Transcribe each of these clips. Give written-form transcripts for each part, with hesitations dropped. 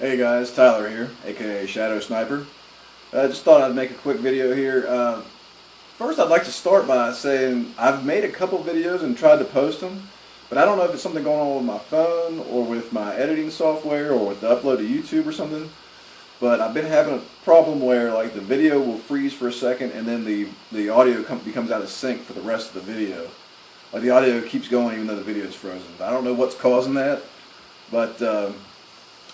Hey guys, Tyler here, aka Shadow Sniper. I just thought I'd make a quick video here. First, I'd like to start by saying I've made a couple videos and tried to post them, but I don't know if it's something going on with my phone or with my editing software or with the upload to YouTube or something. But I've been having a problem where like the video will freeze for a second and then the audio becomes out of sync for the rest of the video. Like the audio keeps going even though the video is frozen. I don't know what's causing that, but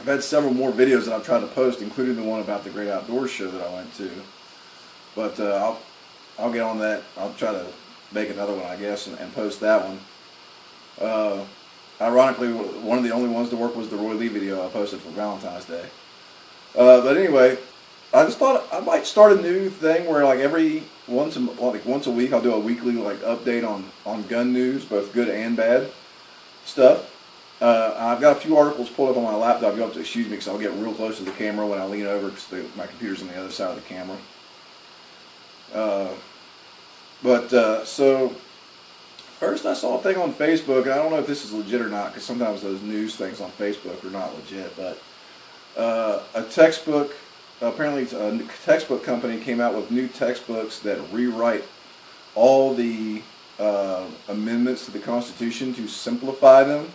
I've had several more videos that I've tried to post, including the one about the Great Outdoors show that I went to. But I'll get on that. I'll try to make another one, I guess, and post that one. Ironically, one of the only ones to work was the Roy Lee video I posted for Valentine's Day. But anyway, I just thought I might start a new thing where like once a week I'll do a weekly like update on gun news, both good and bad stuff. I've got a few articles pulled up on my laptop. You'll have to excuse me because I'll get real close to the camera when I lean over because my computer's on the other side of the camera. So first I saw a thing on Facebook, and I don't know if this is legit or not because sometimes those news things on Facebook are not legit, but a textbook, apparently a textbook company came out with new textbooks that rewrite all the amendments to the Constitution to simplify them.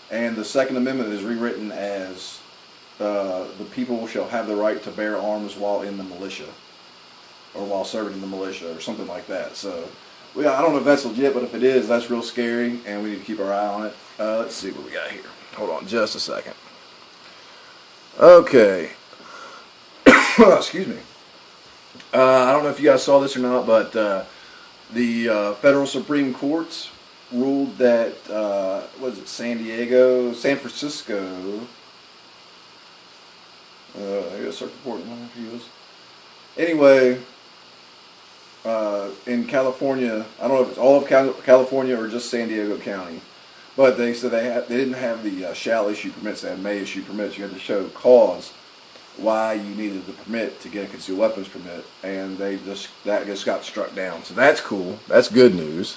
And the Second Amendment is rewritten as the people shall have the right to bear arms while in the militia, or while serving in the militia, or something like that. So, well, I don't know if that's legit, but if it is, that's real scary, and we need to keep our eye on it. Let's see what we got here. Hold on just a second. Okay. Excuse me. I don't know if you guys saw this or not, but the Federal Supreme Court ruled that, was it San Francisco, I got a circuit court in anyway, in California, I don't know if it's all of California or just San Diego County, but they said they didn't have the shall issue permits, they had may issue permits. You had to show cause why you needed the permit to get a concealed weapons permit, and that just got struck down. So that's cool. That's good news.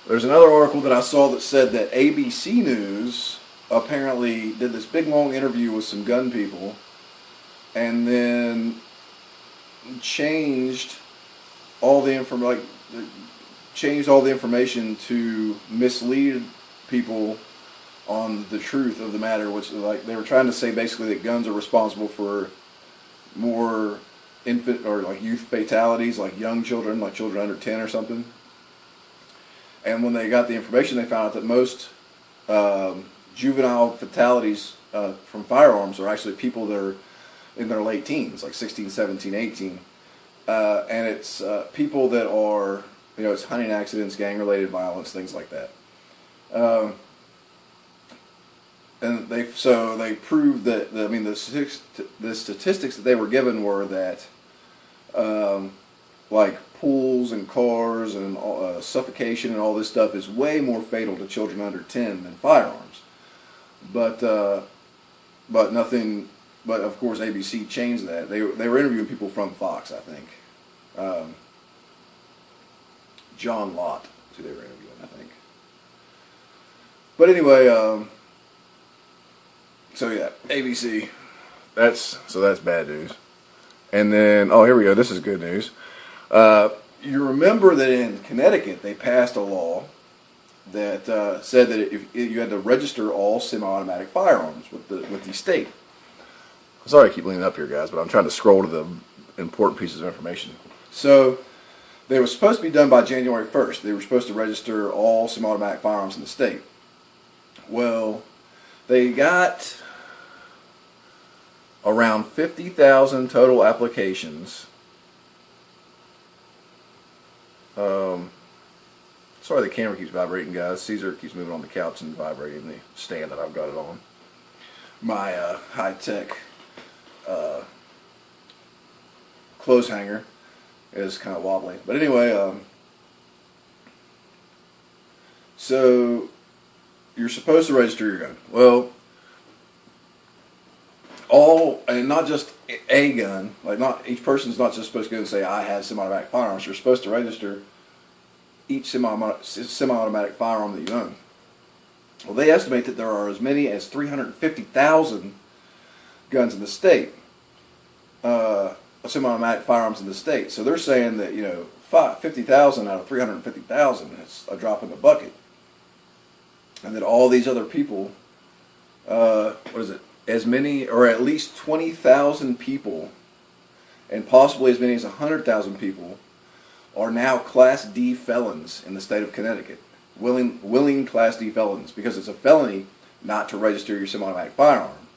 There's another article that I saw that said that ABC News apparently did this big long interview with some gun people and then changed all the information to mislead people on the truth of the matter, which like they were trying to say basically that guns are responsible for more infant or like youth fatalities, like young children, like children under 10 or something. And when they got the information, they found out that most juvenile fatalities from firearms are actually people that are in their late teens, like 16, 17, 18. And it's people that are, it's hunting accidents, gang-related violence, things like that. And they proved that, the statistics that they were given were that, like pools and cars and suffocation and all this stuff is way more fatal to children under 10 than firearms. But of course ABC changed that. They were interviewing people from Fox, I think. John Lott is who they were interviewing, I think. But anyway, so yeah, ABC. That's bad news. And then, oh, here we go. This is good news. You remember that in Connecticut they passed a law that said that if you had to register all semi-automatic firearms with the state. Sorry I keep leaning up here, guys, but I'm trying to scroll to the important pieces of information. So they were supposed to be done by January 1st. They were supposed to register all semi-automatic firearms in the state. Well, they got around 50,000 total applications. Sorry the camera keeps vibrating, guys. Caesar keeps moving on the couch and vibrating the stand that I've got it on. My high-tech clothes hanger is kind of wobbly. But anyway, so you're supposed to register your gun. Well, and not just a gun, like not each person's not just supposed to go and say I have semi-automatic firearms. You're supposed to register each semi-automatic firearm that you own. Well, they estimate that there are as many as 350,000 guns in the state, semi-automatic firearms in the state. So they're saying that 50,000 out of 350,000 is a drop in the bucket, and that all these other people, as many or at least 20,000 people, and possibly as many as 100,000 people, are now Class D felons in the state of Connecticut. Willing Class D felons, because it's a felony not to register your semi-automatic firearm.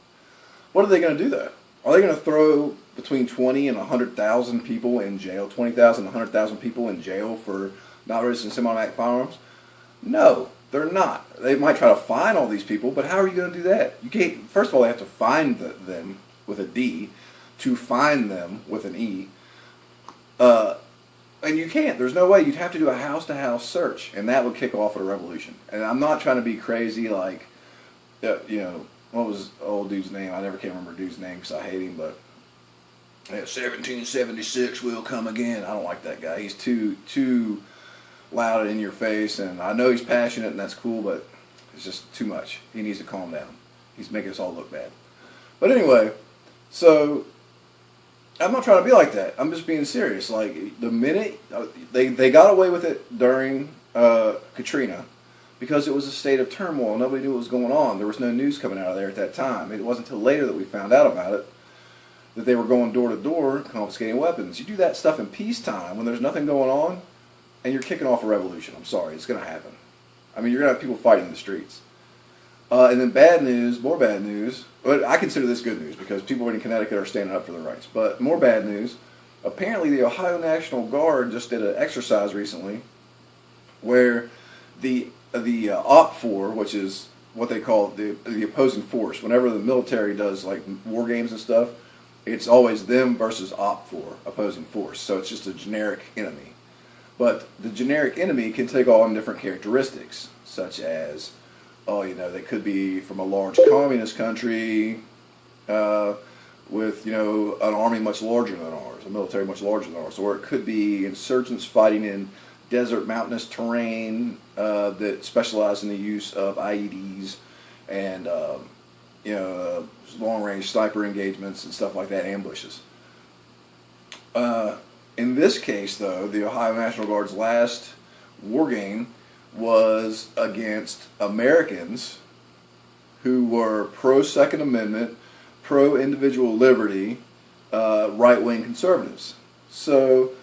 What are they going to do though? Are they going to throw between 20 and 100,000 people in jail, 20,000 to 100,000 people in jail for not registering semi-automatic firearms? No, they're not. They might try to fine all these people, but how are you going to do that? You can't. First of all, they have to find them with a D, to find them with an E. And you can't. There's no way. You'd have to do a house-to-house search, and that would kick off a revolution. And I'm not trying to be crazy like, what was the old dude's name? I never can remember dude's name because I hate him, but 1776 will come again. I don't like that guy. He's too loud and in your face, and I know he's passionate, and that's cool, but it's just too much. He needs to calm down. He's making us all look bad. But anyway, so I'm not trying to be like that. I'm just being serious. Like, the minute they got away with it during Katrina, because it was a state of turmoil. Nobody knew what was going on. There was no news coming out of there at that time. It wasn't until later that we found out about it, that they were going door to door confiscating weapons. You do that stuff in peacetime when there's nothing going on, and you're kicking off a revolution. I'm sorry, it's going to happen. I mean, you're going to have people fighting in the streets. And then bad news, more bad news. But I consider this good news because people in Connecticut are standing up for their rights. But more bad news. Apparently, the Ohio National Guard just did an exercise recently where the OPFOR, which is what they call the opposing force. Whenever the military does like war games and stuff, it's always them versus OPFOR, opposing force. So it's just a generic enemy. But the generic enemy can take on different characteristics, such as, they could be from a large communist country with, an army much larger than ours, a military much larger than ours. Or it could be insurgents fighting in desert mountainous terrain that specialize in the use of IEDs and, long-range sniper engagements and stuff like that, ambushes. In this case, though, the Ohio National Guard's last war game was against Americans who were pro-Second Amendment, pro-individual liberty, right-wing conservatives. So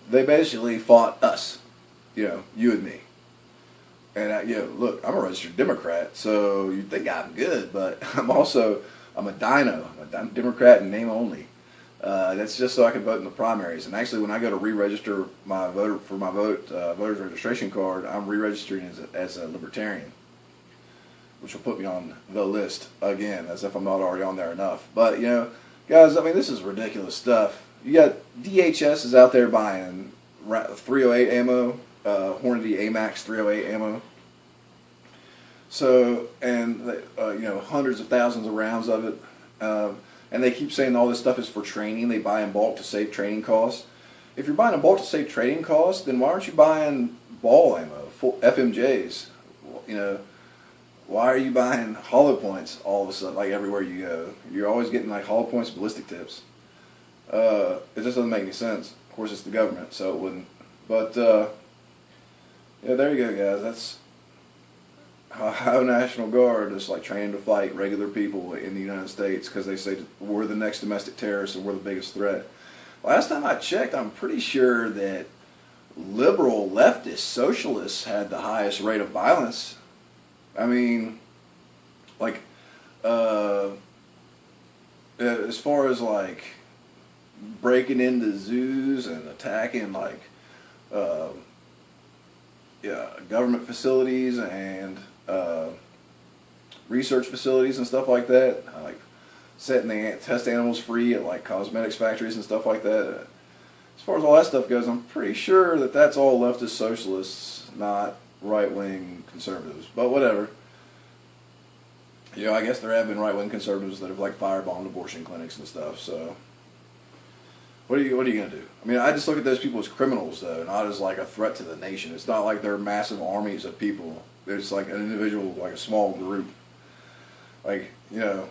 they basically fought us, you and me. And, look, I'm a registered Democrat, so you'd think I'm good, but I'm a dino. I'm a Democrat in name only. That's just so I can vote in the primaries. And actually, when I go to re-register my voter's registration card, I'm re-registering as a libertarian, which will put me on the list again, as if I'm not already on there enough. But guys, I mean, this is ridiculous stuff. You got DHS is out there buying 308 ammo, Hornady AMAX 308 ammo. So, and hundreds of thousands of rounds of it. And they keep saying all this stuff is for training. They buy in bulk to save training costs. If you're buying in bulk to save training costs, then why aren't you buying ball ammo, full FMJs? Why are you buying hollow points all of a sudden, like everywhere you go? You're always getting like hollow points, ballistic tips. It just doesn't make any sense. Of course, it's the government, so it wouldn't. But there you go, guys. That's Ohio National Guard is like training to fight regular people in the United States because they say we're the next domestic terrorists and we're the biggest threat. Last time I checked, I'm pretty sure that liberal, leftist, socialists had the highest rate of violence. I mean, like, as far as like breaking into zoos and attacking like government facilities and research facilities and stuff like that, like setting the test animals free at like cosmetics factories and stuff like that. As far as all that stuff goes, I'm pretty sure that that's all leftist socialists, not right-wing conservatives. But whatever. I guess there have been right-wing conservatives that have like firebombed abortion clinics and stuff. So what are you gonna do? I mean, I just look at those people as criminals, though, not as like a threat to the nation. It's not like they're massive armies of people there's like an individual, like a small group. Like, you know,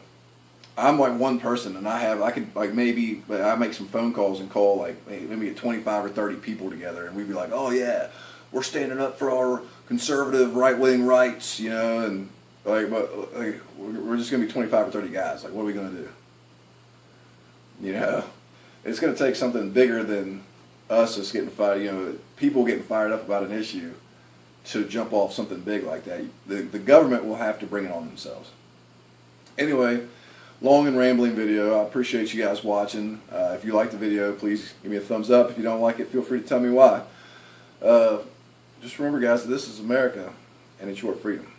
I'm like one person, and I could like maybe, but I make some phone calls and call like maybe 25 or 30 people together, and we'd be like, oh yeah, we're standing up for our conservative right-wing rights, you know, and like, but like, we're just gonna be 25 or 30 guys. Like, what are we gonna do? You know, it's gonna take something bigger than us just getting fired. You know, people getting fired up about an issue to jump off something big like that. The government will have to bring it on themselves. Anyway, long and rambling video. I appreciate you guys watching. If you like the video, please give me a thumbs up. If you don't like it, feel free to tell me why. Just remember, guys, that this is America, and it's your freedom.